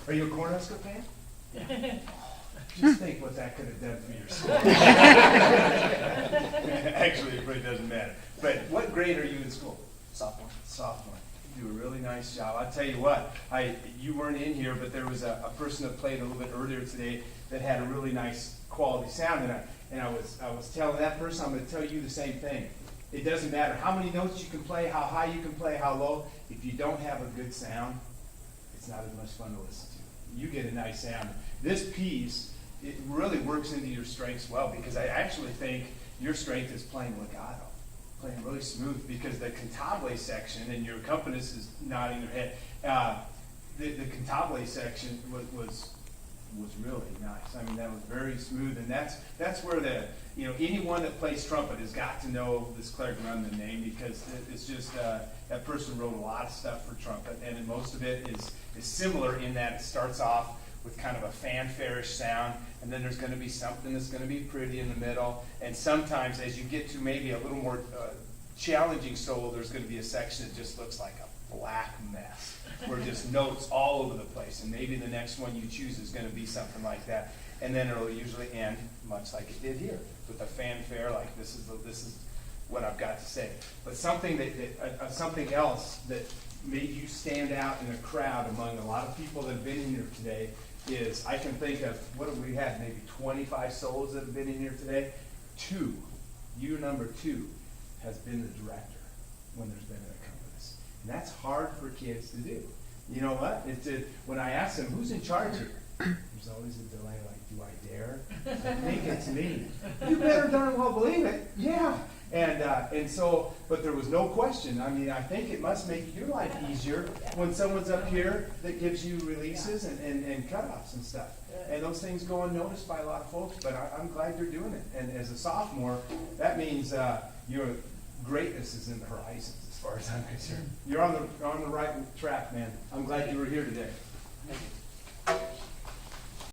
Are you a Cornhusker fan? Just think what that could have done for your school. Actually, it really doesn't matter. But what grade are you in school? Sophomore. Sophomore. You do a really nice job. I'll tell you what, you weren't in here, but there was a person that played a little bit earlier today that had a really nice quality sound, and I was telling that person, I'm going to tell you the same thing. It doesn't matter how many notes you can play, how high you can play, how low. If you don't have a good sound, it's not as much fun to listen to. You get a nice sound. This piece, it really works into your strengths well, because I actually think your strength is playing legato, playing really smooth, because the cantabile section, and your accompanist is nodding their head, the cantabile section was really nice. I mean, that was very smooth, and that's where anyone that plays trumpet has got to know this Claire Grundman name, because it's just that person wrote a lot of stuff for trumpet, and most of it is similar in that it starts off with kind of a fanfare-ish sound, and then there's going to be something that's going to be pretty in the middle, and sometimes as you get to maybe a little more challenging solo, there's going to be a section that just looks like a black mess, where just notes all over the place, and maybe the next one you choose is going to be something like that, and then it'll usually end much like it did here, with a fanfare, like this is what I've got to say. But something something else that made you stand out in a crowd among a lot of people that have been in here today is, I can think of, what have we had, maybe 25 solos that have been in here today. You number two, has been the director when there's been an accompanist. And that's hard for kids to do. You know what? When I ask them, who's in charge here? There's always a delay, like, do I dare? I think it's me. You better darn well believe it. Yeah. And so, but there was no question. I mean, I think it must make your life easier when someone's up here that gives you releases and cutoffs and stuff. And those things go unnoticed by a lot of folks, but I'm glad you're doing it. And as a sophomore, that means your greatness is in the horizons as far as I'm concerned. You're on the right track, man. I'm glad you were here today. Thank you.